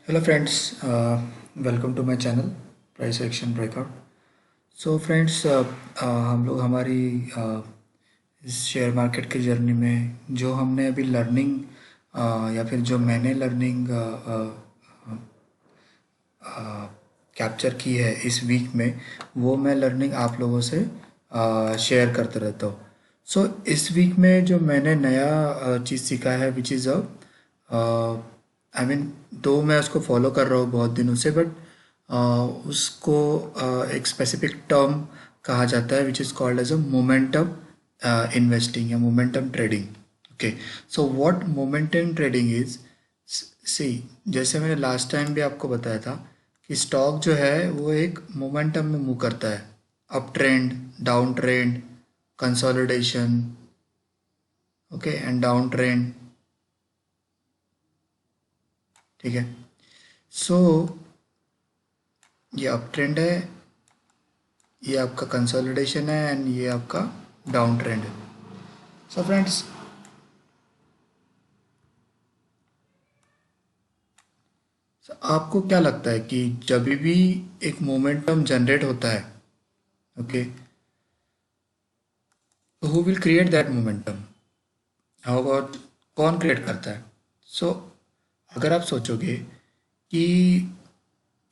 Hello friends, welcome to my channel price action breakout. So friends, हम लोग हमारी इस शेयर मार्केट की जर्नी में जो हमने अभी लर्निंग या फिर जो मैंने लर्निंग कैप्चर की है इस वीक में, वो मैं लर्निंग आप लोगों से शेयर करते रहता हूँ। सो इस वीक में जो मैंने नया चीज़ सीखा है विच इज़ आई मीन, तो मैं उसको फॉलो कर रहा हूँ बहुत दिनों से, बट उसको एक स्पेसिफिक टर्म कहा जाता है which is called as a momentum investing या momentum trading. Okay, so what momentum trading is, see, जैसे मैंने लास्ट टाइम भी आपको बताया था कि स्टॉक जो है वो एक मोमेंटम में मूव करता है। Up trend, down trend, consolidation, okay, and down trend. ठीक है, सो ये अप ट्रेंड है, ये आपका कंसोलिडेशन है, एंड ये आपका डाउन ट्रेंड है। सो फ्रेंड्स, आपको क्या लगता है कि जब भी एक मोमेंटम जनरेट होता है, ओके, तो who will create that momentum? How about, कौन क्रिएट करता है? सो अगर आप सोचोगे कि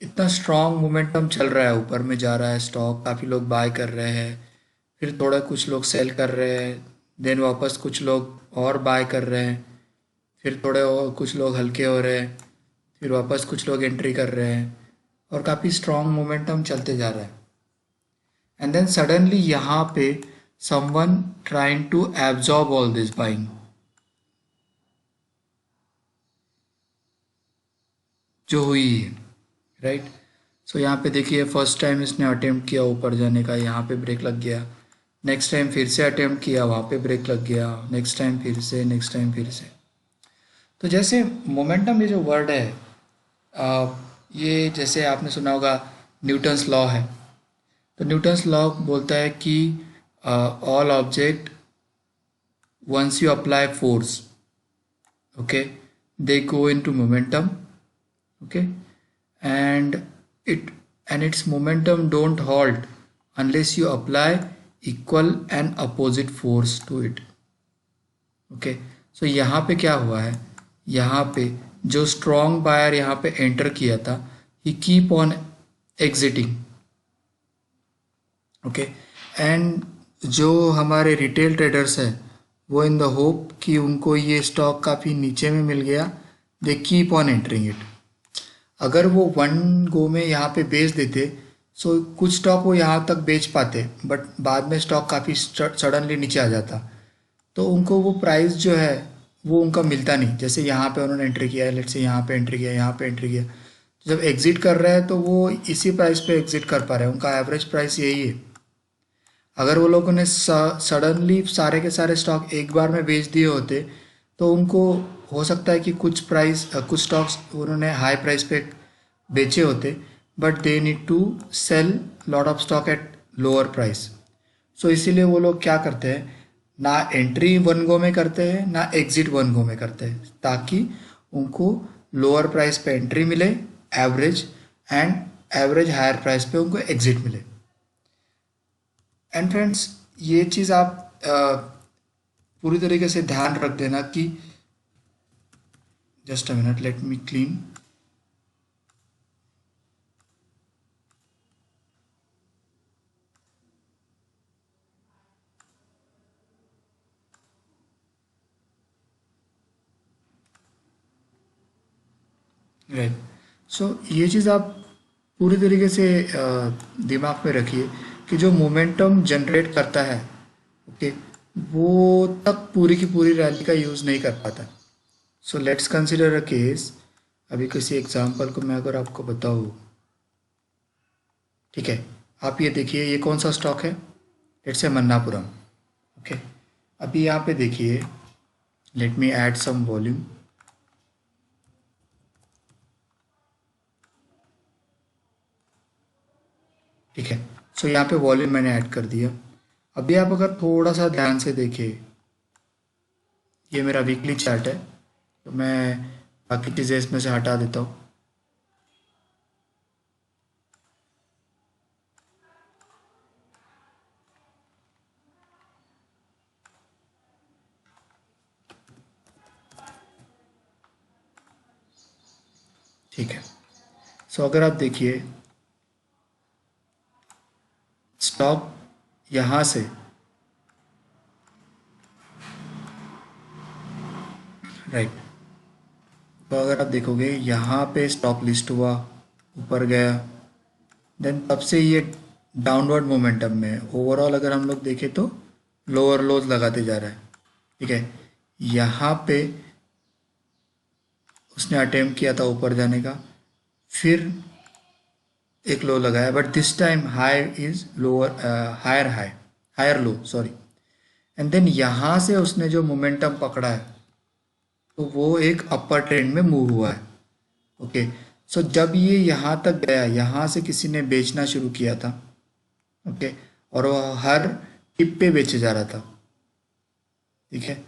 इतना स्ट्रॉन्ग मोमेंटम चल रहा है, ऊपर में जा रहा है स्टॉक, काफ़ी लोग बाय कर रहे हैं, फिर थोड़ा कुछ लोग सेल कर रहे हैं, देन वापस कुछ लोग और बाय कर रहे हैं, फिर थोड़े और कुछ लोग हल्के हो रहे हैं, फिर वापस कुछ लोग एंट्री कर रहे हैं, और काफ़ी स्ट्रॉन्ग मोमेंटम चलते जा रहा है। एंड देन सडनली यहाँ पे someone trying to absorb all this buying जो हुई है, राइट। सो यहाँ पे देखिए, फर्स्ट टाइम इसने अटेम्प्ट किया ऊपर जाने का, यहाँ पे ब्रेक लग गया। नेक्स्ट टाइम फिर से अटेम्प्ट किया, वहाँ पे ब्रेक लग गया। नेक्स्ट टाइम फिर से, नेक्स्ट टाइम फिर से। तो जैसे मोमेंटम, ये जो वर्ड है, ये जैसे आपने सुना होगा, न्यूटन्स लॉ है। तो न्यूटन्स लॉ बोलता है कि all object, once you apply force, okay, they go into momentum, okay, and it and its momentum don't halt unless you apply equal and opposite force to it। Okay, so यहाँ पे क्या हुआ है, यहाँ पे जो स्ट्रॉन्ग बायर यहाँ पे एंटर किया था, he keep on exiting, okay, and जो हमारे रिटेल ट्रेडर्स हैं, वो इन द होप कि उनको ये स्टॉक काफ़ी नीचे में मिल गया, they keep on entering it. अगर वो वन गो में यहाँ पे बेच देते, सो कुछ स्टॉक वो यहाँ तक बेच पाते, बट बाद में स्टॉक काफ़ी सडनली नीचे आ जाता, तो उनको वो प्राइस जो है वो उनका मिलता नहीं। जैसे यहाँ पे उन्होंने एंट्री किया है, लेट्स से यहाँ पे एंट्री किया, यहाँ पे एंट्री किया, तो जब एग्जिट कर रहे हैं तो वो इसी प्राइस पे एग्जिट कर पा रहे हैं, उनका एवरेज प्राइस यही है। अगर वो लोगों ने सडनली सारे के सारे स्टॉक एक बार में बेच दिए होते, तो उनको हो सकता है कि कुछ स्टॉक्स उन्होंने हाई प्राइस पे बेचे होते, but they need to sell lot of stock at lower price. So इसीलिए वो लोग क्या करते हैं, ना एंट्री वन गो में करते हैं, ना एग्जिट वन गो में करते हैं, ताकि उनको लोअर प्राइस पे एंट्री मिले, average, and average higher price पे उनको एग्जिट मिले। एंड फ्रेंड्स, ये चीज़ आप पूरी तरीके से ध्यान रख देना कि, just a minute, let me clean. Right, so ये चीज़ आप पूरी तरीके से दिमाग में रखिए कि जो मोमेंटम जनरेट करता है, ओके, वो तक पूरी की पूरी रैली का यूज़ नहीं कर पाता। So let's consider a case, अभी किसी एग्जांपल को मैं अगर आपको बताऊँ, ठीक है, आप ये देखिए, ये कौन सा स्टॉक है, लेट्स से मन्नापुरम, ओके। अभी यहाँ पे देखिए, let me add some volume, ठीक है। सो यहाँ पे वॉल्यूम मैंने ऐड कर दिया। अभी आप अगर थोड़ा सा ध्यान से देखिए, ये मेरा वीकली चार्ट है, तो मैं बाकी चीज़ें इसमें से हटा देता हूँ। ठीक है। सो अगर आप देखिए स्टॉक यहाँ से राइट, तो अगर आप देखोगे यहाँ पे स्टॉक लिस्ट हुआ, ऊपर गया, देन तब से ये डाउनवर्ड मोमेंटम में ओवरऑल अगर हम लोग देखें तो लोअर लोज लगाते जा रहा है। ठीक है, यहाँ पे उसने अटेम्प्ट किया था ऊपर जाने का, फिर एक लो लगाया, but this time high is lower, higher low sorry, and then यहाँ से उसने जो मोमेंटम पकड़ा है तो वो एक अपर ट्रेंड में मूव हुआ है। ओके, सो जब ये यहाँ तक गया, यहाँ से किसी ने बेचना शुरू किया था, ओके, और वो हर टिप पे बेचे जा रहा था। ठीक है,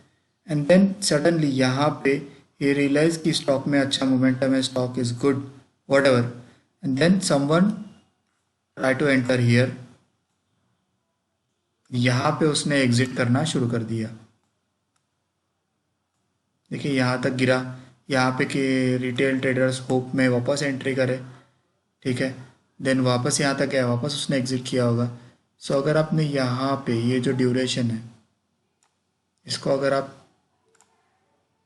एंड देन सडनली यहाँ पे ये रियलाइज कि स्टॉक में अच्छा मोमेंटम है, stock is good whatever, and then someone try to enter here, यहाँ पे उसने एग्जिट करना शुरू कर दिया। देखिए यहाँ तक गिरा, यहाँ पे कि रिटेल ट्रेडर्स होप में वापस एंट्री करे। ठीक है, देन वापस यहाँ तक गया, वापस उसने एग्जिट किया होगा। सो अगर आपने यहाँ पे ये जो ड्यूरेशन है इसको अगर आप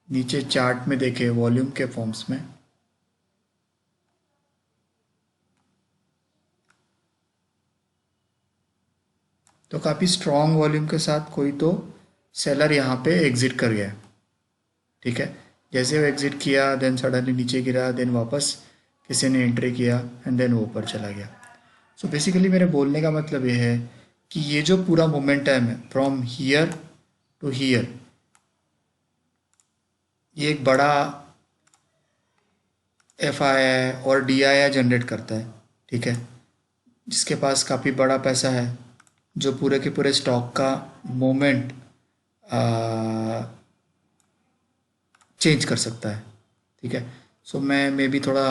नीचे चार्ट में देखें वॉल्यूम के फॉर्म्स में, तो काफ़ी स्ट्रॉन्ग वॉल्यूम के साथ कोई तो सेलर यहाँ पे एग्जिट कर गया। ठीक है, जैसे वो एग्जिट किया देन सडनली नीचे गिरा, देन वापस किसी ने एंट्री किया एंड देन वो ऊपर चला गया। सो बेसिकली मेरे बोलने का मतलब ये है कि ये जो पूरा मोमेंटम है फ्रॉम हियर टू हियर, ये एक बड़ा FII और DII जनरेट करता है। ठीक है, जिसके पास काफ़ी बड़ा पैसा है, जो पूरे के पूरे स्टॉक का मोमेंट चेंज कर सकता है। ठीक है, सो मैं भी थोड़ा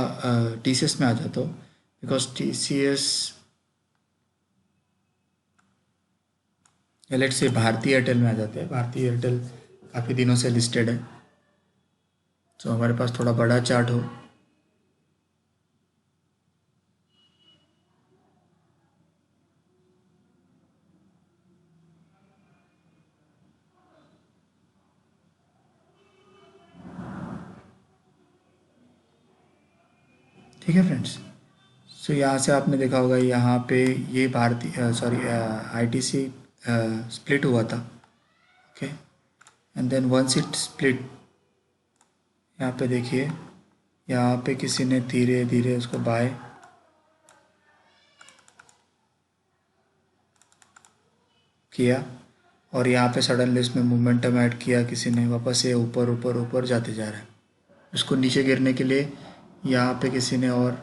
TCS में आ जाता हूँ, बिकॉज TCS लेट्स से भारतीय एयरटेल में आ जाते हैं। भारतीय एयरटेल काफ़ी दिनों से लिस्टेड है, तो हमारे पास थोड़ा बड़ा चार्ट हो। ठीक है फ्रेंड्स, सो यहाँ से आपने देखा होगा यहाँ पे ये भारतीय सॉरी ITC स्प्लिट हुआ था। Okay, and then once it split, यहाँ पे देखिए यहाँ पे किसी ने धीरे धीरे उसको बाय किया और यहाँ पे सडनली इसमें मोमेंटम ऐड किया किसी ने, वापस ये ऊपर ऊपर ऊपर जाते जा रहा है। उसको नीचे गिरने के लिए यहाँ पे किसी ने और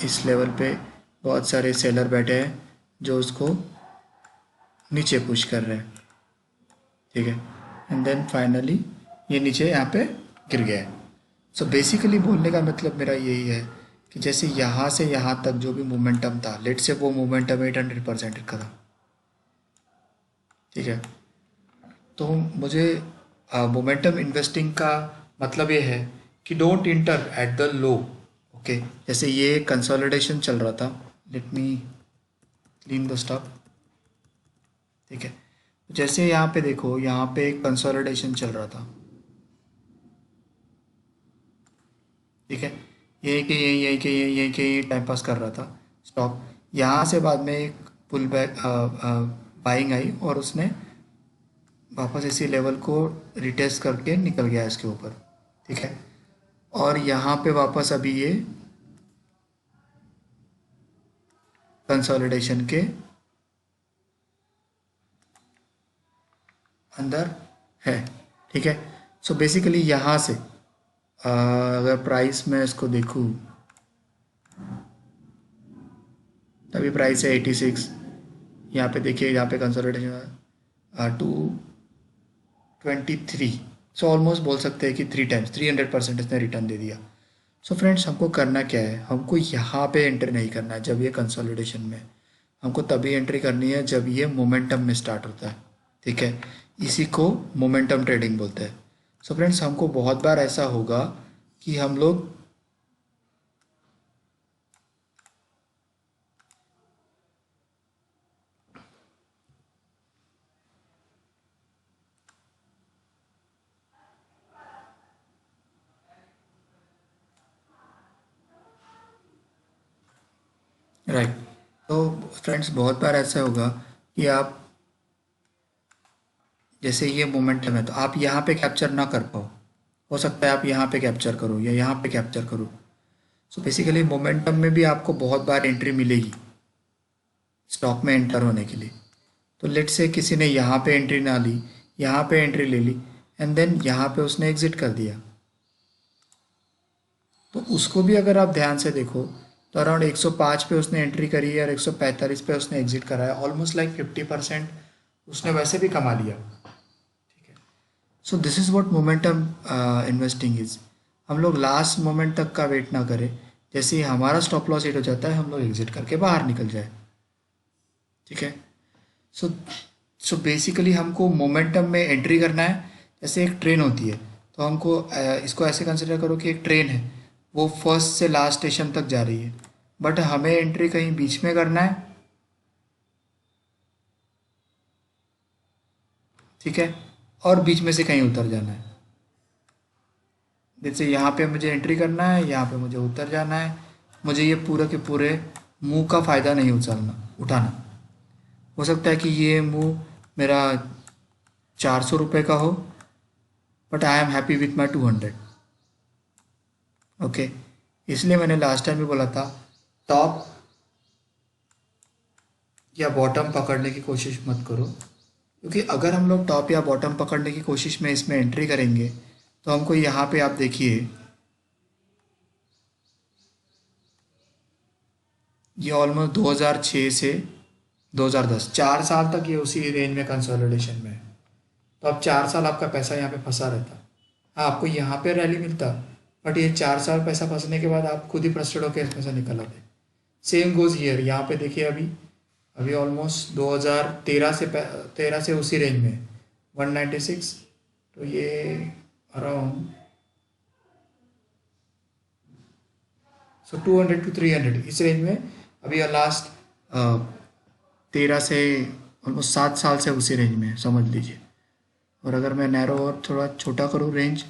इस लेवल पे बहुत सारे सेलर बैठे हैं जो उसको नीचे पुश कर रहे हैं। ठीक है, एंड देन फाइनली ये नीचे यहाँ पे गिर गया है। सो बेसिकली बोलने का मतलब मेरा यही है कि जैसे यहाँ से यहाँ तक जो भी मोमेंटम था, लेट से वो मोमेंटम 800% का था। ठीक है, तो मुझे मोमेंटम इन्वेस्टिंग का मतलब ये है कि don't inter at the low. Okay, जैसे ये कंसोलिडेशन चल रहा था, late me clean the stock. ठीक है, जैसे यहाँ पे देखो यहाँ पे एक कंसोलिडेशन चल रहा था। ठीक है, यही टाइम पास कर रहा था स्टॉक। यहाँ से बाद में एक पुल बैक बाइंग आई और उसने वापस इसी लेवल को रिटेस्ट करके निकल गया इसके ऊपर। ठीक है, और यहाँ पे वापस अभी ये कंसोलिडेशन के अंदर है। ठीक है, सो बेसिकली यहाँ से अगर प्राइस में इसको देखूँ तभी प्राइस है 86। यहाँ पे देखिए यहाँ पे कंसोलिडेशन 223, सो ऑलमोस्ट बोल सकते हैं कि 300% इसने रिटर्न दे दिया। सो फ्रेंड्स, हमको करना क्या है, हमको यहाँ पे एंट्री नहीं करना है जब ये कंसोलिडेशन में, हमको तभी एंट्री करनी है जब ये मोमेंटम में स्टार्ट होता है। ठीक है, इसी को मोमेंटम ट्रेडिंग बोलते हैं। सो फ्रेंड्स, हमको बहुत बार ऐसा होगा कि हम लोग राइट। तो फ्रेंड्स बहुत बार ऐसा होगा कि आप जैसे ये मोमेंटम है तो आप यहाँ पे कैप्चर ना कर पाओ, हो सकता है आप यहाँ पे कैप्चर करो या यहाँ पे कैप्चर करो। सो बेसिकली मोमेंटम में भी आपको बहुत बार एंट्री मिलेगी स्टॉक में एंटर होने के लिए। तो लेट से किसी ने यहाँ पे एंट्री ना ली, यहाँ पे एंट्री ले ली एंड देन यहाँ पे उसने एग्जिट कर दिया, तो उसको भी अगर आप ध्यान से देखो तो अराउंड 105 पे उसने एंट्री करी है और 145 पे उसने एग्जिट करा है, ऑलमोस्ट लाइक 50% उसने वैसे भी कमा लिया। So this is what momentum investing is. हम लोग लास्ट मोमेंट तक का वेट ना करें, जैसे ही हमारा स्टॉप लॉस हिट हो जाता है हम लोग एग्जिट करके बाहर निकल जाए। ठीक है। सो सो बेसिकली हमको मोमेंटम में एंट्री करना है। जैसे एक ट्रेन होती है तो हमको इसको ऐसे कंसिडर करो कि एक ट्रेन है, वो फर्स्ट से लास्ट स्टेशन तक जा रही है, बट हमें एंट्री कहीं बीच में करना है। ठीक है। और बीच में से कहीं उतर जाना है। जैसे यहाँ पे मुझे एंट्री करना है, यहाँ पे मुझे उतर जाना है। मुझे ये पूरे के पूरे मुंह का फ़ायदा नहीं उठाना। हो सकता है कि ये मुंह मेरा 400 रुपये का हो, but I am happy with my 200। Okay. इसलिए मैंने लास्ट टाइम भी बोला था, टॉप या बॉटम पकड़ने की कोशिश मत करो, क्योंकि अगर हम लोग टॉप या बॉटम पकड़ने की कोशिश में इसमें एंट्री करेंगे तो हमको यहाँ पे आप देखिए ये ऑलमोस्ट 2006 से 2010 4 साल तक ये उसी रेंज में कंसोलिडेशन में है। तो अब 4 साल आपका पैसा यहाँ पे फंसा रहता। हाँ, आपको यहाँ पे रैली मिलता, बट ये 4 साल पैसा फंसने के बाद आप खुद ही फ्रस्ट्रेट होकर इसमें से निकल आते। Same goes here. यहाँ पे देखिए अभी अभी ऑलमोस्ट 2013 से उसी रेंज में 196। तो ये अराउंड 200 to 300 इस रेंज में अभी लास्ट 13 से ऑलमोस्ट 7 साल से उसी रेंज में है, समझ लीजिए। और अगर मैं नैरो और थोड़ा छोटा करूँ रेंज,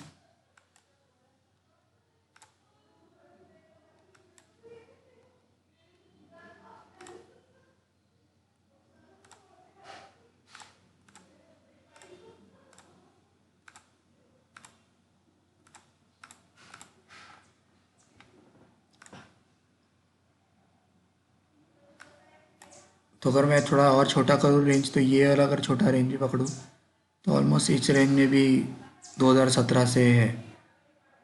तो अगर मैं थोड़ा और छोटा करूँ रेंज, तो ये वाला अगर छोटा रेंज भी पकड़ूँ तो ऑलमोस्ट इस रेंज में भी 2017 से है,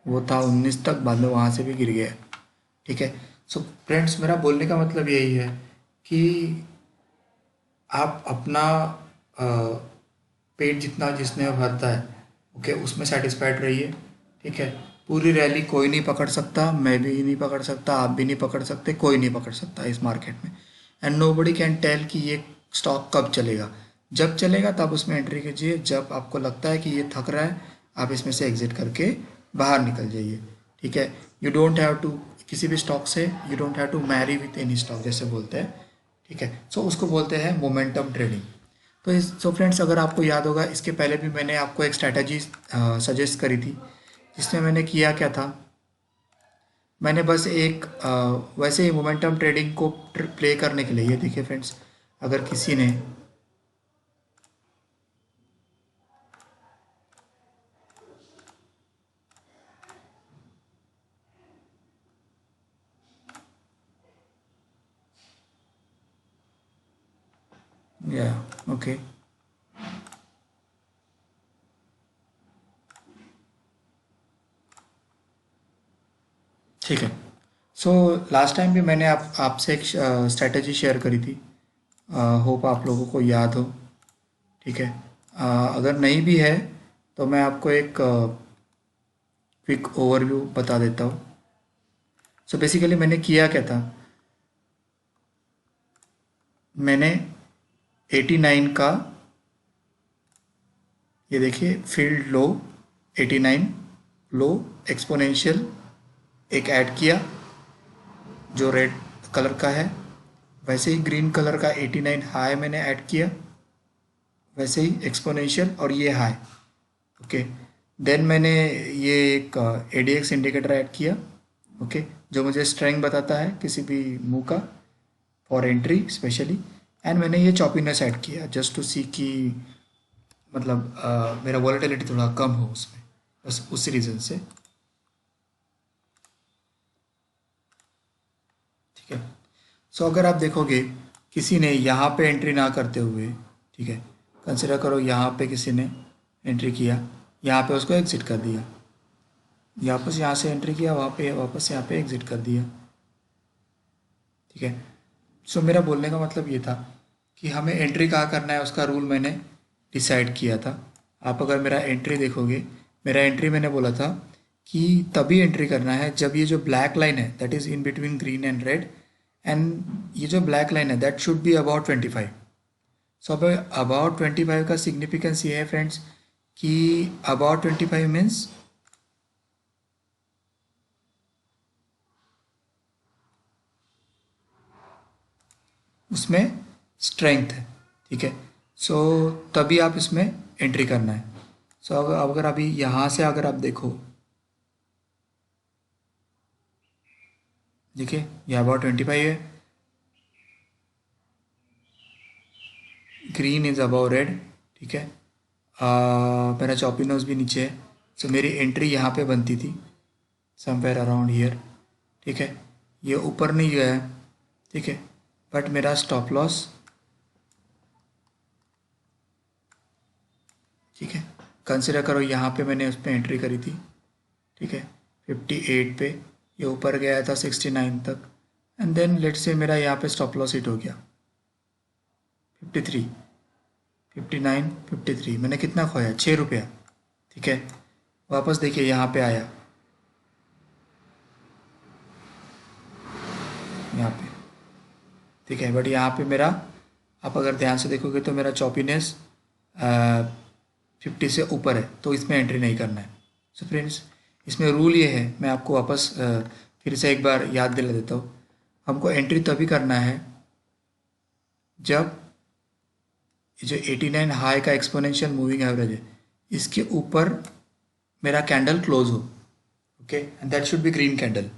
वो था 19 तक, बाद में वहाँ से भी गिर गया। ठीक है। सो फ्रेंड्स, मेरा बोलने का मतलब यही है कि आप अपना पेट जितना जिसने भरता है, ओके, उसमें सेटिस्फाइड रहिए। ठीक है। पूरी रैली कोई नहीं पकड़ सकता, मैं भी नहीं पकड़ सकता, आप भी नहीं पकड़ सकते, कोई नहीं पकड़ सकता इस मार्केट में। And nobody can tell कि ये स्टॉक कब चलेगा। जब चलेगा तब उसमें एंट्री कीजिए, जब आपको लगता है कि ये थक रहा है आप इसमें से एग्जिट करके बाहर निकल जाइए। ठीक है। यू डोंट हैव टू, किसी भी स्टॉक से you don't have to marry with any stock जैसे बोलते हैं। ठीक है। सो उसको बोलते हैं मोमेंटम ट्रेडिंग। तो फ्रेंड्स, अगर आपको याद होगा इसके पहले भी मैंने आपको एक स्ट्रैटेजी सजेस्ट करी थी, जिसमें मैंने किया क्या था, मैंने बस एक वैसे ही मोमेंटम ट्रेडिंग को प्ले करने के लिए, ये देखिए फ्रेंड्स, अगर किसी ने या ओके, ठीक है। सो लास्ट टाइम भी मैंने आपसे एक स्ट्रैटेजी शेयर करी थी, होप आप लोगों को याद हो। ठीक है। अगर नहीं भी है तो मैं आपको एक क्विक ओवरव्यू बता देता हूँ। सो बेसिकली मैंने किया क्या था, मैंने 89 का, ये देखिए फील्ड लो 89 लो, एक्सपोनेंशियल एक ऐड किया जो रेड कलर का है, वैसे ही ग्रीन कलर का 89 हाई मैंने ऐड किया, वैसे ही एक्सपोनेंशियल और ये हाई। ओके, देन मैंने ये एक ADX इंडिकेटर ऐड किया, ओके, जो मुझे स्ट्रेंथ बताता है किसी भी मूव का फॉर एंट्री स्पेशली। एंड मैंने ये चॉपीनेस ऐड किया जस्ट टू सी कि मतलब मेरा वॉलेटिलिटी थोड़ा कम हो उसमें, बस उसी रीज़न से। ठीक है, सो अगर आप देखोगे किसी ने यहाँ पे एंट्री ना करते हुए, ठीक है, कंसिडर करो यहाँ पे किसी ने एंट्री किया, यहाँ पे उसको एग्जिट कर दिया, वापस यहाँ से एंट्री किया, वहाँ पे वापस यहाँ पे एग्जिट कर दिया। ठीक है, सो मेरा बोलने का मतलब ये था कि हमें एंट्री कहाँ करना है उसका रूल मैंने डिसाइड किया था। आप अगर मेरा एंट्री देखोगे, मेरा एंट्री मैंने बोला था कि तभी एंट्री करना है जब ये जो ब्लैक लाइन है that is in between green and red, and ये जो ब्लैक लाइन है दैट शुड बी अबाउट 25। सो अब अबाउट 25 का सिग्निफिकेंस ये है फ्रेंड्स कि अबाउट 25 मीन्स उसमें स्ट्रेंथ है। ठीक है, सो तभी आप इसमें एंट्री करना है। सो अगर अभी यहाँ से अगर आप देखो, देखिए ये अबाउट 25 है, ग्रीन इज अबाउ रेड। ठीक है, मेरा चॉपिनोज भी नीचे है, सो मेरी एंट्री यहाँ पे बनती थी समवेयर अराउंड हियर। ठीक है, ये ऊपर नहीं गया है, ठीक है, बट मेरा स्टॉप लॉस, ठीक है, कंसिडर करो यहाँ पे मैंने उस पर एंट्री करी थी। ठीक है, 58 पे, ये ऊपर गया था 69 तक, एंड देन लेट्स से मेरा यहाँ पे स्टॉप लॉस हिट हो गया 53, 59, 53, मैंने कितना खोया, 6 रुपया। ठीक है, वापस देखिए यहाँ पे आया, यहाँ पे, ठीक है, बट यहाँ पे मेरा, आप अगर ध्यान से देखोगे तो मेरा चॉपीनेस 50 से ऊपर है, तो इसमें एंट्री नहीं करना है। सो फ्रेंड्स, इसमें रूल ये है, मैं आपको वापस फिर से एक बार याद दिला देता हूँ। हमको एंट्री तभी करना है जब ये जो 89 हाई का एक्सपोनेंशियल मूविंग एवरेज है इसके ऊपर मेरा कैंडल क्लोज हो, okay, and that should be green candle.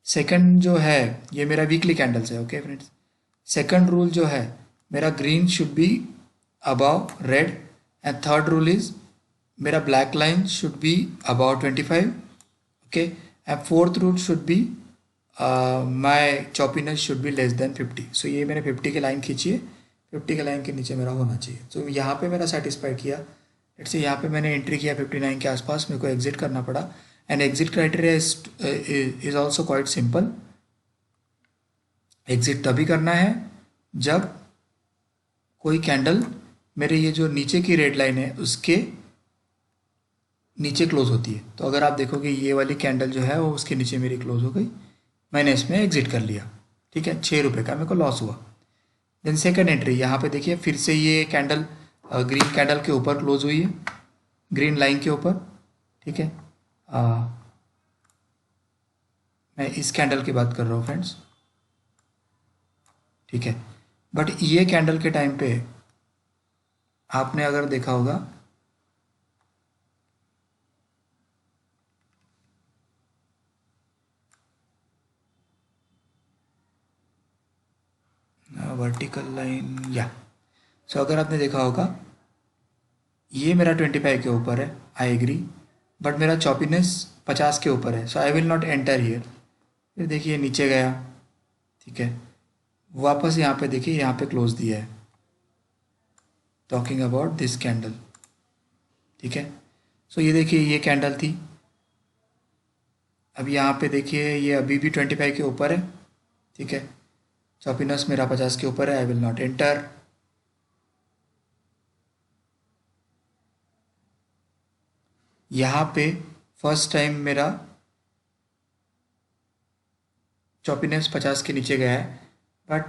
Second जो है ये मेरा वीकली कैंडल्स है, ओके फ्रेंड्स। सेकंड रूल जो है मेरा green should be above red, and third rule is मेरा black line should be about 25, okay, and fourth rule should be my choppiness should be less than 50। So ये मैंने 50 की line खींची है, 50 के लाइन के नीचे मेरा होना चाहिए। तो यहाँ पे मेरा सेटिस्फाई किया, लेट्स से यहाँ पे मैंने एंट्री किया 59 के आसपास, मेरे को एग्जिट करना पड़ा, and exit criteria is also quite simple. Exit तभी करना है जब कोई कैंडल मेरे ये जो नीचे की रेड लाइन है उसके नीचे क्लोज होती है। तो अगर आप देखोगे ये वाली कैंडल जो है वो उसके नीचे मेरी क्लोज हो गई, मैंने इसमें एग्जिट कर लिया। ठीक है, 6 रुपये का मेरे को लॉस हुआ। देन सेकंड एंट्री, यहाँ पे देखिए फिर से ये कैंडल ग्रीन कैंडल के ऊपर क्लोज हुई है, ग्रीन लाइन के ऊपर। ठीक है, मैं इस कैंडल की बात कर रहा हूँ फ्रेंड्स। ठीक है, बट ये कैंडल के टाइम पे आपने अगर देखा होगा वर्टिकल लाइन, या सो अगर आपने देखा होगा ये मेरा 25 के ऊपर है, आई एग्री, बट मेरा चॉपीनेस 50 के ऊपर है, so I will not enter here. फिर देखिए नीचे गया, ठीक है, वापस यहाँ पे देखिए यहाँ पे क्लोज दिया है, टॉकिंग अबाउट दिस कैंडल। ठीक है, सो ये देखिए ये कैंडल थी, अब यहाँ पे देखिए ये अभी भी 25 के ऊपर है। ठीक है, चॉपीनेस मेरा 50 के ऊपर है, आई विल नॉट एंटर। यहाँ पे फर्स्ट टाइम मेरा चॉपीनेस 50 के नीचे गया है, बट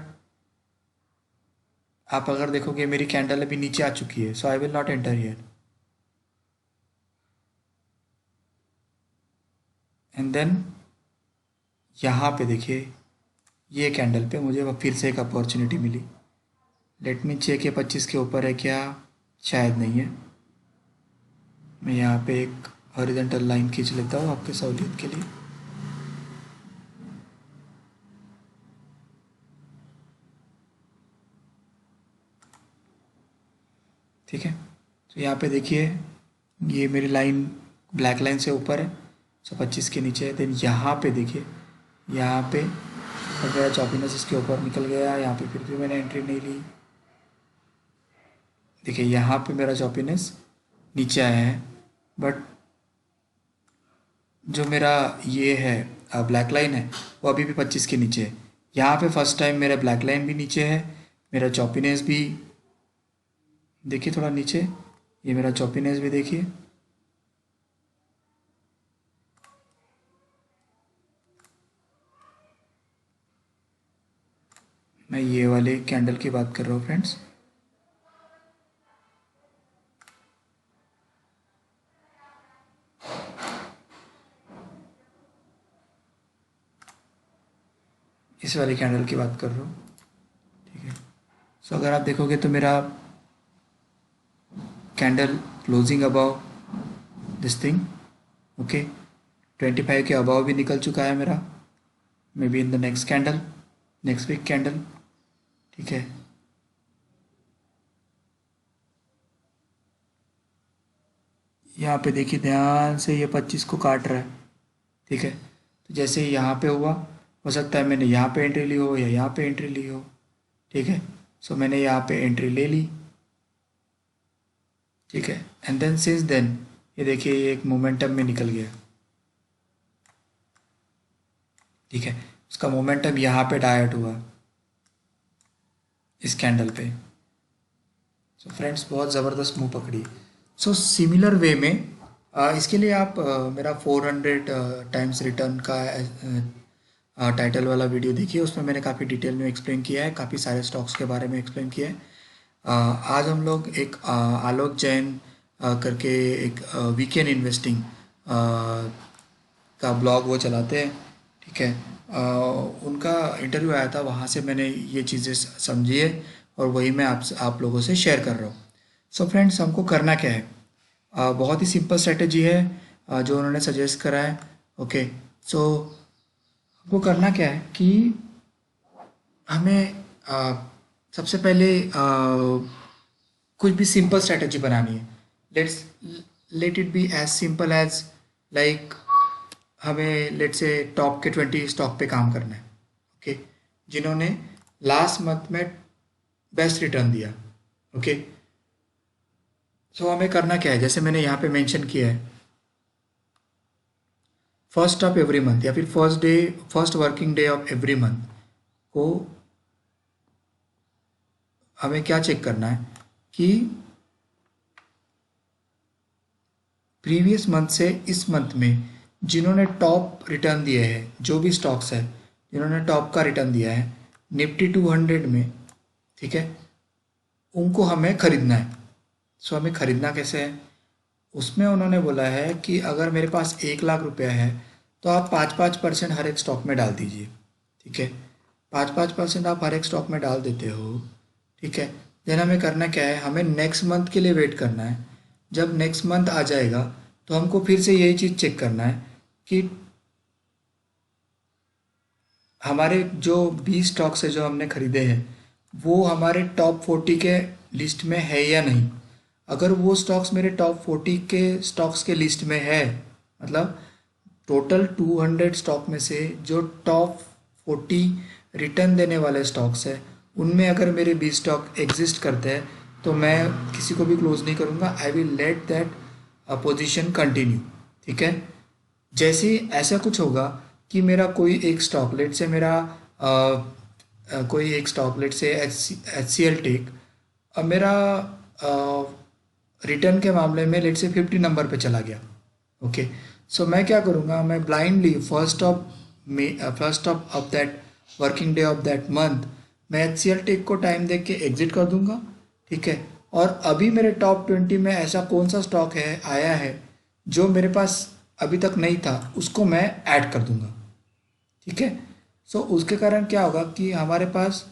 आप अगर देखोगे मेरी कैंडल अभी नीचे आ चुकी है, so I will not enter here. And then यहाँ पे देखिए ये कैंडल पे मुझे फिर से एक अपॉर्चुनिटी मिली। लेट मी चेक, ये 25 के ऊपर है क्या? शायद नहीं है। मैं यहाँ पे एक हॉरिजॉन्टल लाइन खींच लेता हूँ आपके सहूलियत के लिए। ठीक है, तो यहाँ पे देखिए ये मेरी लाइन ब्लैक लाइन से ऊपर है, 125 के नीचे है। देन यहाँ पे देखिए, यहाँ पे और मेरा चॉपिनेस इसके ऊपर निकल गया। यहाँ पे फिर भी मैंने एंट्री नहीं ली। देखिए यहाँ पे मेरा चॉपिनेस नीचे आया है, बट जो मेरा ये है ब्लैक लाइन है वो अभी भी 25 के नीचे है। यहाँ पे फर्स्ट टाइम मेरा ब्लैक लाइन भी नीचे है, मेरा चॉपिनेस भी देखिए थोड़ा नीचे, ये मेरा चॉपिनेस भी देखिए। मैं ये वाले कैंडल की बात कर रहा हूँ फ्रेंड्स। इस वाले कैंडल की बात कर रहा हूँ। ठीक है, सो अगर आप देखोगे तो मेरा candle closing above this thing, okay, 25 के अबाव भी निकल चुका है मेरा, maybe in the next candle, next week candle. ठीक है, यहाँ पे देखिए ध्यान से ये 25 को काट रहा है। ठीक है, तो जैसे ही यहाँ पे हुआ, हो सकता है मैंने यहाँ पे एंट्री ली हो या यहाँ पे एंट्री ली हो। ठीक है, सो मैंने यहाँ पे एंट्री ले ली। ठीक है, एंड देन सिंस देन ये देखिए ये एक मोमेंटम में निकल गया। ठीक है, उसका मोमेंटम यहाँ पे डायट हुआ इस कैंडल पे। सो फ्रेंड्स बहुत ज़बरदस्त मुंह पकड़ी। सो सिमिलर वे में इसके लिए आप मेरा 400 टाइम्स रिटर्न का टाइटल वाला वीडियो देखिए, उसमें मैंने काफ़ी डिटेल में एक्सप्लेन किया है, काफ़ी सारे स्टॉक्स के बारे में एक्सप्लेन किया है। आज हम लोग एक आलोक जैन करके एक वीकेंड इन्वेस्टिंग का ब्लॉग वो चलाते हैं। ठीक है, उनका इंटरव्यू आया था, वहाँ से मैंने ये चीज़ें समझी है और वही मैं आप लोगों से शेयर कर रहा हूँ। सो फ्रेंड्स हमको करना क्या है, बहुत ही सिंपल स्ट्रेटेजी है जो उन्होंने सजेस्ट करा है। ओके, सो हमको करना क्या है कि हमें सबसे पहले कुछ भी सिंपल स्ट्रेटेजी बनानी है। Let it be as simple as like हमें लेट से टॉप के 20 स्टॉक पे काम करना है। ओके, जिन्होंने लास्ट मंथ में बेस्ट रिटर्न दिया। ओके, सो हमें करना क्या है, जैसे मैंने यहाँ पे मेंशन किया है, फर्स्ट ऑफ एवरी मंथ या फिर first working day of every month को हमें क्या चेक करना है कि प्रीवियस मंथ से इस मंथ में जिन्होंने टॉप रिटर्न दिए हैं, जो भी स्टॉक्स है जिन्होंने टॉप का रिटर्न दिया है निफ्टी 200 में, ठीक है, उनको हमें खरीदना है। सो हमें खरीदना कैसे है, उसमें उन्होंने बोला है कि अगर मेरे पास 1 लाख रुपया है तो आप 5% हर एक स्टॉक में डाल दीजिए। ठीक है, 5% आप हर एक स्टॉक में डाल देते हो। ठीक है, देन हमें करना क्या है, हमें नेक्स्ट मंथ के लिए वेट करना है। जब नेक्स्ट मंथ आ जाएगा तो हमको फिर से यही चीज़ चेक करना है कि हमारे जो 20 स्टॉक्स है जो हमने खरीदे हैं वो हमारे टॉप 40 के लिस्ट में है या नहीं। अगर वो स्टॉक्स मेरे टॉप 40 के स्टॉक्स के लिस्ट में है, मतलब टोटल 200 स्टॉक में से जो टॉप 40 रिटर्न देने वाले स्टॉक्स है उनमें अगर मेरे 20 स्टॉक एग्जिस्ट करते हैं तो मैं किसी को भी क्लोज नहीं करूँगा, I will let that position continue. ठीक है, जैसे ही ऐसा कुछ होगा कि मेरा कोई एक स्टॉक लेट से मेरा कोई एक स्टॉक लेट से HCL टेक मेरा रिटर्न के मामले में लेट से 50 नंबर पे चला गया। ओके, सो मैं क्या करूँगा, मैं blindly first of that working day of that month मैं HCL टेक को टाइम देख के एग्जिट कर दूंगा। ठीक है, और अभी मेरे टॉप 20 में ऐसा कौन सा स्टॉक है आया है जो मेरे पास अभी तक नहीं था, उसको मैं ऐड कर दूंगा। ठीक है। सो उसके कारण क्या होगा कि हमारे पास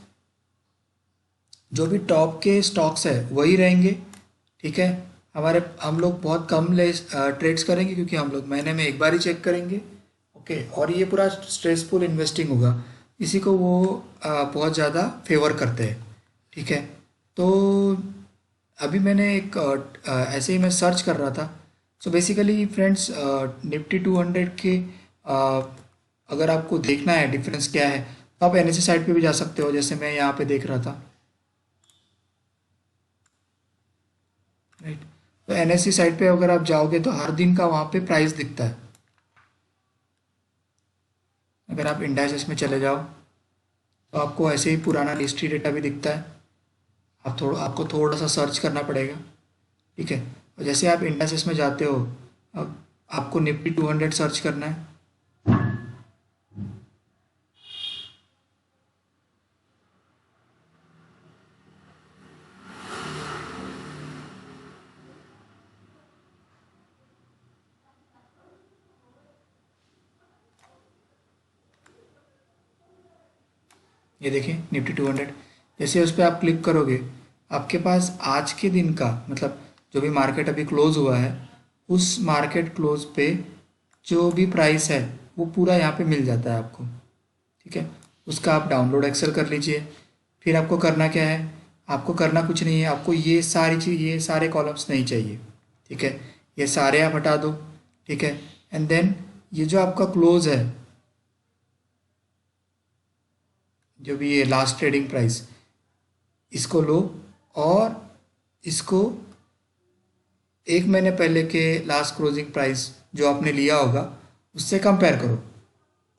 जो भी टॉप के स्टॉक्स है वही रहेंगे। ठीक है, हम लोग बहुत कम ट्रेड्स करेंगे क्योंकि हम लोग महीने में एक बार ही चेक करेंगे। ओके, और ये पूरा स्ट्रेसफुल इन्वेस्टिंग होगा, इसी को वो बहुत ज़्यादा फेवर करते हैं। ठीक है, तो अभी मैंने एक ऐसे ही मैं सर्च कर रहा था। सो बेसिकली फ्रेंड्स, निफ्टी 200 के अगर आपको देखना है डिफरेंस क्या है तो आप एनएससी साइट पे भी जा सकते हो, जैसे मैं यहाँ पे देख रहा था। राइट, तो एनएससी साइट पे अगर आप जाओगे तो हर दिन का वहाँ पे प्राइस दिखता है। अगर आप इंडाइसेस में चले जाओ तो आपको ऐसे ही पुराना हिस्ट्री डेटा भी दिखता है। आपको थोड़ा सा सर्च करना पड़ेगा। ठीक है, और जैसे आप इंडाइसेस में जाते हो, अब आपको निफ्टी 200 सर्च करना है। ये देखिए निफ्टी 200, जैसे उस पर आप क्लिक करोगे आपके पास आज के दिन का मतलब जो भी मार्केट अभी क्लोज हुआ है उस मार्केट क्लोज पे जो भी प्राइस है वो पूरा यहाँ पे मिल जाता है आपको। ठीक है, उसका आप डाउनलोड एक्सेल कर लीजिए। फिर आपको करना क्या है, आपको करना कुछ नहीं है, आपको ये सारी चीज़ ये सारे कॉलम्स नहीं चाहिए। ठीक है, ये सारे आप हटा दो। ठीक है, एंड देन ये जो आपका क्लोज है, जो भी ये लास्ट ट्रेडिंग प्राइस, इसको लो और इसको एक महीने पहले के लास्ट क्लोजिंग प्राइस जो आपने लिया होगा उससे कंपेयर करो,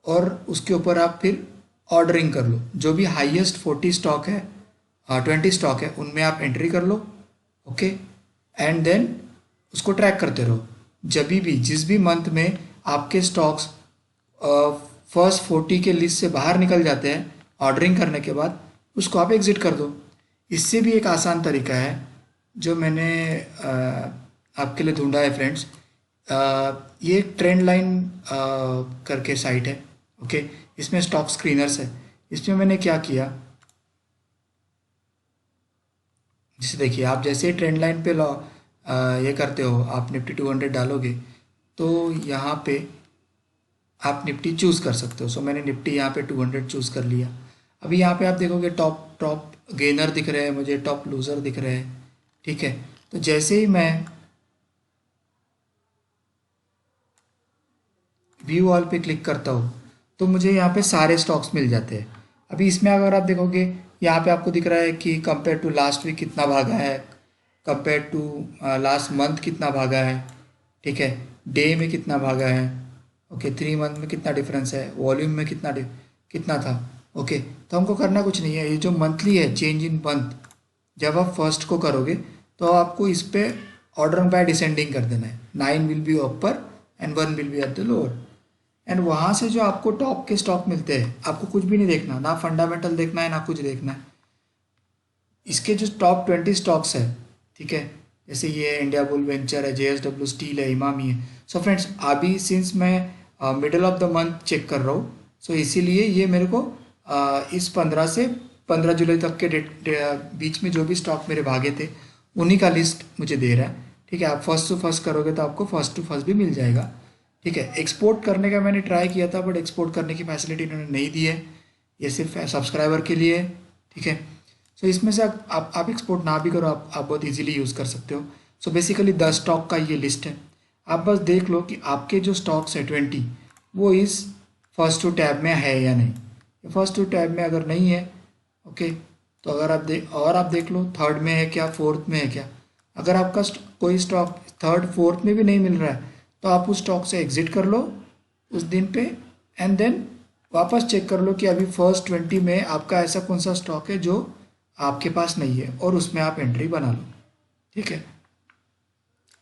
और उसके ऊपर आप फिर ऑर्डरिंग कर लो। जो भी हाईएस्ट 40 स्टॉक है 20 स्टॉक है उनमें आप एंट्री कर लो। ओके, एंड देन उसको ट्रैक करते रहो। जब भी जिस भी मंथ में आपके स्टॉक्स फर्स्ट 40 के लिस्ट से बाहर निकल जाते हैं ऑर्डरिंग करने के बाद, उसको आप एग्जिट कर दो। इससे भी एक आसान तरीका है जो मैंने आपके लिए ढूंढा है फ्रेंड्स। ये एक ट्रेंड लाइन करके साइट है। ओके, इसमें स्टॉक स्क्रीनर्स है। इसमें मैंने क्या किया, जैसे देखिए आप जैसे ही ट्रेंड लाइन पे ये करते हो, आप निफ्टी 200 डालोगे तो यहाँ पे आप निफ्टी चूज़ कर सकते हो। सो मैंने निफ्टी यहाँ पे 200 चूज़ कर लिया। अभी यहाँ पे आप देखोगे टॉप टॉप गेनर दिख रहे हैं मुझे, टॉप लूज़र दिख रहे हैं। ठीक है, तो जैसे ही मैं व्यू ऑल पे क्लिक करता हूँ तो मुझे यहाँ पे सारे स्टॉक्स मिल जाते हैं। अभी इसमें अगर आप देखोगे यहाँ पे आपको दिख रहा है कि कंपेयर टू लास्ट वीक कितना भागा है, कंपेयर टू लास्ट मंथ कितना भागा है। ठीक है, डे में कितना भागा है। ओके, 3 मंथ में कितना डिफरेंस है, वॉल्यूम में कितना था। ओके, तो हमको करना कुछ नहीं है। ये जो मंथली है चेंज इन मंथ, जब आप फर्स्ट को करोगे तो आपको इस पे ऑर्डर बाय डिसेंडिंग कर देना है। 9 will be upper and 1 will be at the lower. And वहाँ से जो आपको टॉप के स्टॉक मिलते हैं आपको कुछ भी नहीं देखना, ना फंडामेंटल देखना है ना कुछ देखना है। इसके जो टॉप 20 स्टॉक्स है, ठीक है, जैसे ये इंडिया बुल वेंचर है, JSW स्टील है, इमामी है। सो फ्रेंड्स अभी सिंस मैं middle of the month check कर रहा हूँ, सो इसीलिए ये मेरे को इस 15 से 15 जुलाई तक के बीच में जो भी स्टॉक मेरे भागे थे उन्हीं का लिस्ट मुझे दे रहा है। ठीक है, आप फर्स्ट टू फर्स्ट करोगे तो आपको फर्स्ट टू फर्स्ट भी मिल जाएगा। ठीक है, एक्सपोर्ट करने का मैंने ट्राई किया था बट एक्सपोर्ट करने की फैसिलिटी इन्होंने नहीं दी है, ये सिर्फ सब्सक्राइबर के लिए है। ठीक है, सो इसमें से आप एक्सपोर्ट ना भी करो, आप बहुत इजीली यूज़ कर सकते हो। सो बेसिकली 10 स्टॉक का ये लिस्ट है। आप बस देख लो कि आपके जो स्टॉक्स है 20 वो इस फर्स्ट टू टैब में है या नहीं। फर्स्ट टू टैब में अगर नहीं है, ओके, तो अगर आप देख लो थर्ड में है क्या, फोर्थ में है क्या। अगर आपका कोई स्टॉक थर्ड फोर्थ में भी नहीं मिल रहा है तो आप उस स्टॉक से एग्जिट कर लो उस दिन पे, एंड देन वापस चेक कर लो कि अभी फर्स्ट 20 में आपका ऐसा कौन सा स्टॉक है जो आपके पास नहीं है और उसमें आप एंट्री बना लो। ठीक है,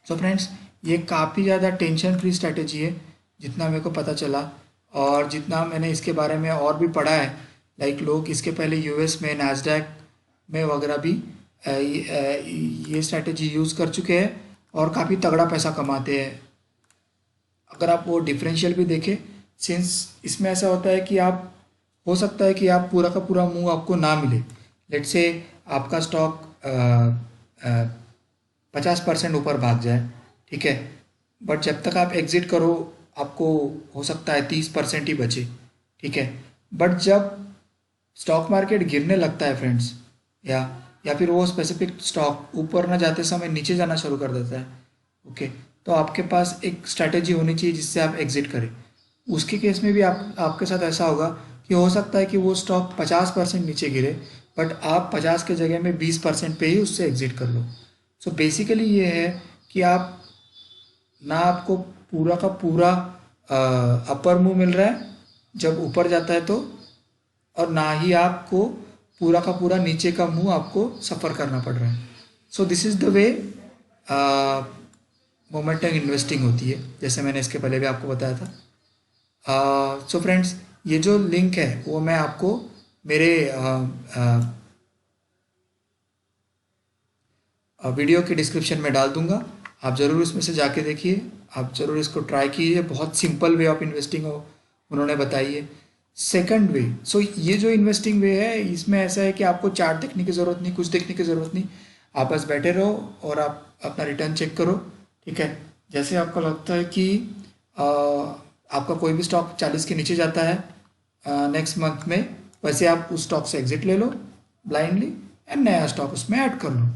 सो फ्रेंड्स ये काफ़ी ज़्यादा टेंशन फ्री स्ट्रैटेजी है जितना मेरे को पता चला, और जितना मैंने इसके बारे में और भी पढ़ा है। लाइक लोग इसके पहले यूएस में नैस्डैक में वगैरह भी ये स्ट्रैटेजी यूज़ कर चुके हैं और काफ़ी तगड़ा पैसा कमाते हैं। अगर आप वो डिफरेंशियल भी देखें सिंस इसमें ऐसा होता है कि आप हो सकता है कि आप पूरा का पूरा मूव आपको ना मिले। लेट्स से आपका स्टॉक 50% ऊपर भाग जाए, ठीक है, बट जब तक आप एग्जिट करो आपको हो सकता है 30% ही बचे, ठीक है। बट जब स्टॉक मार्केट गिरने लगता है फ्रेंड्स, या या फिर वो स्पेसिफिक स्टॉक ऊपर ना जाते समय नीचे जाना शुरू कर देता है, ओके, तो आपके पास एक स्ट्रैटेजी होनी चाहिए जिससे आप एग्जिट करें। उसके केस में भी आपके साथ ऐसा होगा कि हो सकता है कि वो स्टॉक 50% नीचे गिरे, बट आप 50 के जगह में 20% पे ही उससे एग्जिट कर लो। सो बेसिकली ये है कि आप ना आपको पूरा का पूरा अपर मुंह मिल रहा है जब ऊपर जाता है तो, और ना ही आपको पूरा का पूरा नीचे का मुंह आपको सफ़र करना पड़ रहा है। So this is the way momentum investing होती है, जैसे मैंने इसके पहले भी आपको बताया था। सो फ्रेंड्स, ये जो लिंक है वो मैं आपको मेरे वीडियो के डिस्क्रिप्शन में डाल दूंगा। आप ज़रूर इसमें से जाके देखिए, आप ज़रूर इसको ट्राई कीजिए। बहुत सिंपल वे ऑफ इन्वेस्टिंग हो उन्होंने बताई है। सेकंड वे, सो ये जो इन्वेस्टिंग वे है इसमें ऐसा है कि आपको चार्ट देखने की ज़रूरत नहीं, कुछ देखने की ज़रूरत नहीं, आप बस बैठे रहो और आप अपना रिटर्न चेक करो, ठीक है। जैसे आपको लगता है कि आपका कोई भी स्टॉक 40 के नीचे जाता है नेक्स्ट मंथ में, वैसे आप उस स्टॉक से एग्जिट ले लो ब्लाइंडली एंड नया स्टॉक उसमें ऐड कर लो।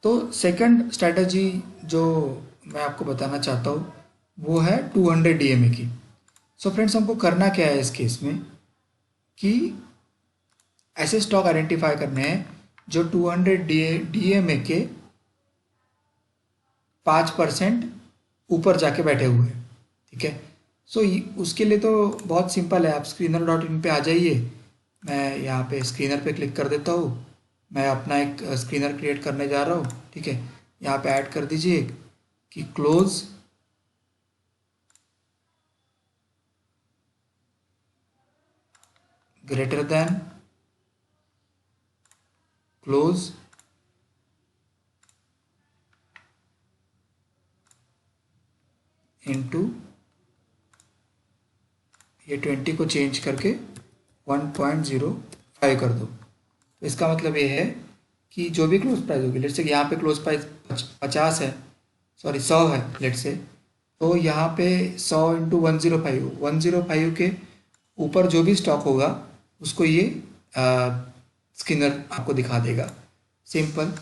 तो सेकंड स्ट्रैटेजी जो मैं आपको बताना चाहता हूँ वो है 200 डीएमए की। सो फ्रेंड्स, हमको करना क्या है इस केस में कि ऐसे स्टॉक आइडेंटिफाई करने हैं जो 200 डीएमए के 5% ऊपर जाके बैठे हुए हैं, ठीक है। सो उसके लिए तो बहुत सिंपल है, आप screener.in पे आ जाइए। मैं यहाँ पे स्क्रीनर पे क्लिक कर देता हूँ। मैं अपना एक स्क्रीनर क्रिएट करने जा रहा हूँ, ठीक है। यहाँ पे ऐड कर दीजिए कि close greater than close into, ये 20 को चेंज करके 1.05 कर दो। तो इसका मतलब ये है कि जो भी क्लोज प्राइस होगी, लेट से यहाँ पे क्लोज प्राइस 50 है, सॉरी 100 है लेट से, तो यहाँ पे 100 इंटू 105 के ऊपर जो भी स्टॉक होगा उसको ये स्किनर आपको दिखा देगा। सिंपल।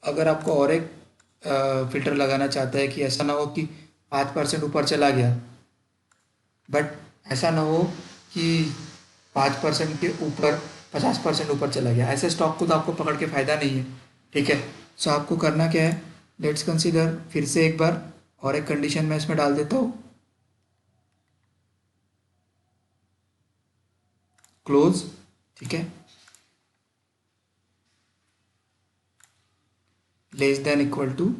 अगर आपको और एक फिल्टर लगाना चाहता है कि ऐसा ना हो कि 5% ऊपर चला गया, बट ऐसा ना हो कि 5% के ऊपर 50% ऊपर चला गया, ऐसे स्टॉक को तो आपको पकड़ के फ़ायदा नहीं है, ठीक है। सो आपको करना क्या है, लेट्स कंसीडर फिर से एक बार और एक कंडीशन मैं इसमें डाल देता हूँ, क्लोज, ठीक है, लेस देन इक्वल टू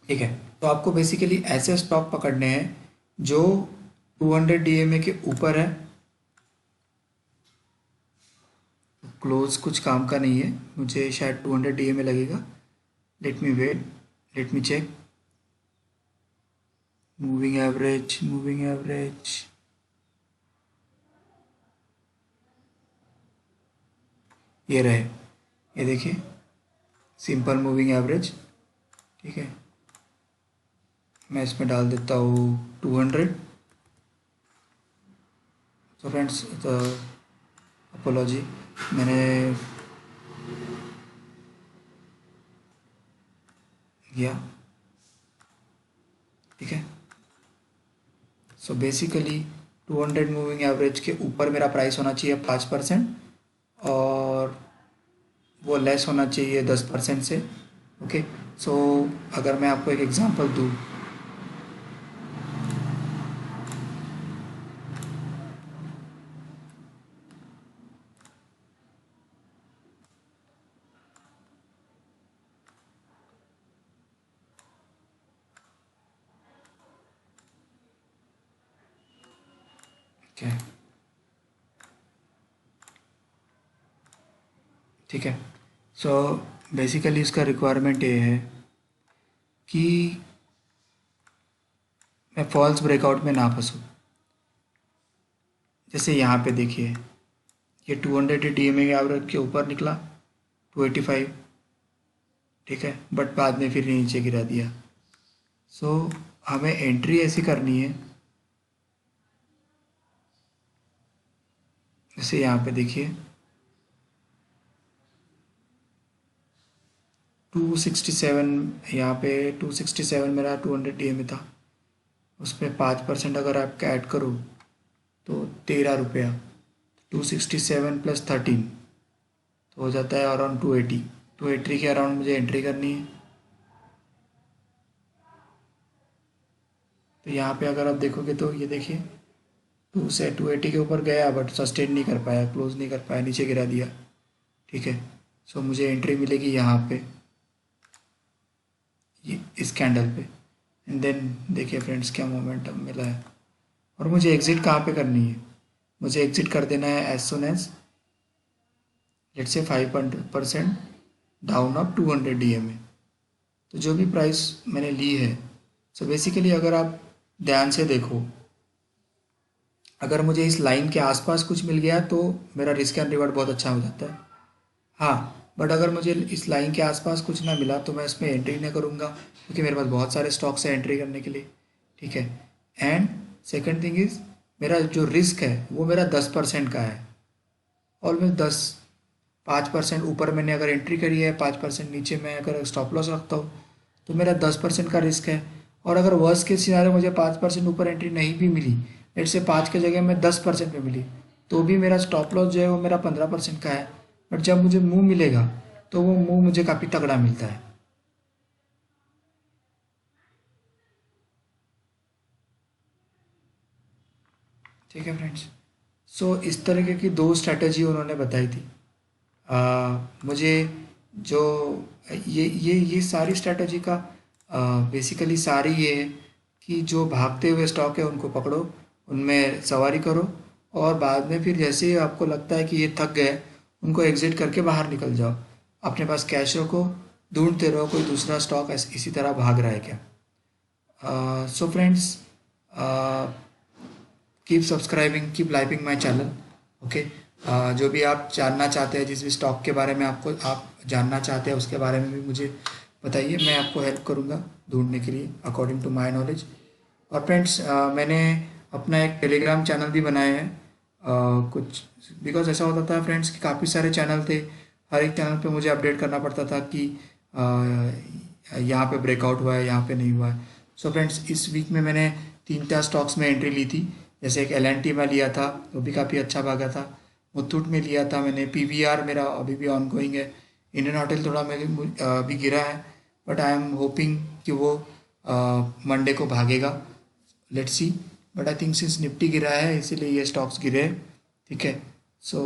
ठीक है। तो आपको बेसिकली ऐसे स्टॉक पकड़ने हैं जो 200 डीएमए के ऊपर है। क्लोज कुछ काम का नहीं है, मुझे शायद 200 डीएमए लगेगा। Let me wait, let me check. Moving average, moving average, ये रहे, ये देखिए सिंपल मूविंग एवरेज, ठीक है। मैं इसमें डाल देता हूँ 200। तो फ्रेंड्स, तो अपोलॉजी, मैंने किया, ठीक है। सो बेसिकली 200 मूविंग एवरेज के ऊपर मेरा प्राइस होना चाहिए 5%, और वो लेस होना चाहिए 10% से, ओके। सो अगर मैं आपको एक एग्जांपल दूँ, ओके, ठीक है। सो बेसिकली इसका रिक्वायरमेंट ये है कि मैं फॉल्स ब्रेकआउट में ना फंसूँ। जैसे यहाँ पे देखिए, ये 200 DMA के एवरेज के ऊपर निकला 285, ठीक है, बट बाद में फिर नीचे गिरा दिया। सो हमें एंट्री ऐसी करनी है, जैसे यहाँ पे देखिए 267, यहाँ पे 267 मेरा 200 DMA था, उस पर 5% अगर आप ऐड करो तो 13 रुपया, 267 + 13 तो हो जाता है अराउंड 280। 280 के अराउंड मुझे एंट्री करनी है। तो यहाँ पे अगर आप देखोगे तो ये देखिए 2 से 280 के ऊपर गया बट सस्टेन नहीं कर पाया, क्लोज नहीं कर पाया, नीचे गिरा दिया, ठीक है। सो मुझे एंट्री मिलेगी यहाँ पे, ये इस कैंडल पे, एंड देन देखिए फ्रेंड्स क्या मोमेंटम मिला है। और मुझे एग्ज़िट कहाँ पे करनी है? मुझे एग्ज़िट कर देना है as soon as let's say 5% down of 200 DMA। तो जो भी प्राइस मैंने ली है, सो बेसिकली अगर आप ध्यान से देखो, अगर मुझे इस लाइन के आसपास कुछ मिल गया तो मेरा रिस्क एंड रिवार्ड बहुत अच्छा हो जाता है। हाँ, बट अगर मुझे इस लाइन के आसपास कुछ ना मिला तो मैं इसमें एंट्री नहीं करूँगा, क्योंकि मेरे पास बहुत सारे स्टॉक्स हैं एंट्री करने के लिए, ठीक है। एंड सेकंड थिंग इज़, मेरा जो रिस्क है वो मेरा 10% का है, ऑलमोस्ट 5% ऊपर मैंने अगर एंट्री करी है, 5% नीचे मैं अगर स्टॉप लॉस रखता हूँ तो मेरा 10% का रिस्क है। और अगर वर्स्ट केस सिनारियो मुझे 5% ऊपर एंट्री नहीं भी मिली, लेट से 5 के जगह में 10% पे मिली, तो भी मेरा स्टॉप लॉस जो है वो मेरा 15% का है। बट जब मुझे मूव मिलेगा तो वो मूव मुझे काफ़ी तगड़ा मिलता है, ठीक है फ्रेंड्स। सो इस तरीके की 2 स्ट्रैटेजी उन्होंने बताई थी। मुझे जो ये सारी स्ट्रैटेजी का बेसिकली सारी ये है कि जो भागते हुए स्टॉक है उनको पकड़ो, उनमें सवारी करो, और बाद में फिर जैसे ही आपको लगता है कि ये थक गए, उनको एग्जिट करके बाहर निकल जाओ। अपने पास कैश रखो, ढूंढते रहो कोई दूसरा स्टॉक इसी तरह भाग रहा है क्या। सो friends, keep subscribing, keep liking my channel, okay. जो भी आप जानना चाहते हैं, जिस भी स्टॉक के बारे में आपको आप जानना चाहते हैं उसके बारे में भी मुझे बताइए, मैं आपको हेल्प करूँगा ढूंढने के लिए अकॉर्डिंग टू माई नॉलेज। और फ्रेंड्स, मैंने अपना एक टेलीग्राम चैनल भी बनाया है, कुछ बिकॉज ऐसा होता था फ्रेंड्स कि काफ़ी सारे चैनल थे, हर एक चैनल पे मुझे अपडेट करना पड़ता था कि यहाँ पे ब्रेकआउट हुआ है, यहाँ पे नहीं हुआ है। सो फ्रेंड्स, इस वीक में मैंने 3-4 स्टॉक्स में एंट्री ली थी। जैसे एक LNT में लिया था, वो भी काफ़ी अच्छा भागा था। मुथूट में लिया था मैंने, PVR मेरा अभी भी ऑन गोइंग है। इंडियन होटल थोड़ा मेरे अभी गिरा है, बट आई एम होपिंग कि वो मंडे को भागेगा, let's see. But I think since Nifty गिरा है इसीलिए ये स्टॉक्स गिरे हैं, ठीक है। So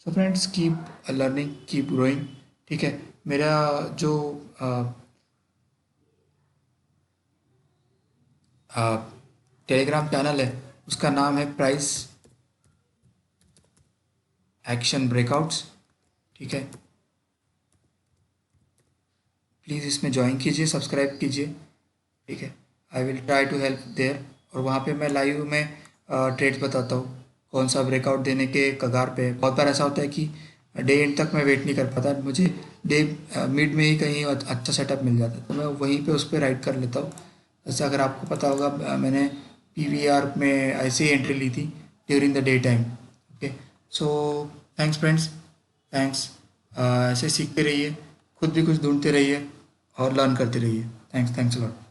so friends, keep learning, keep growing, ठीक है। मेरा जो टेलीग्राम चैनल है उसका नाम है प्राइस एक्शन ब्रेकआउट्स, ठीक है। प्लीज़ इसमें ज्वाइन कीजिए, सब्सक्राइब कीजिए, ठीक है। I will try to help there. और वहाँ पे मैं लाइव में ट्रेड्स बताता हूँ, कौन सा ब्रेकआउट देने के कगार पे है। बहुत बार ऐसा होता है कि डे एंड तक मैं वेट नहीं कर पाता, मुझे डे मिड में ही कहीं अच्छा सेटअप मिल जाता है, तो मैं वहीं पे उस पर राइड कर लेता हूँ। जैसे अगर आपको पता होगा, मैंने PVR में ऐसे ही एंट्री ली थी during the day time, okay. So thanks friends, thanks. ऐसे सीखते रहिए, खुद भी कुछ ढूंढते रहिए और लर्न करते रहिए। Thanks, thanks a lot.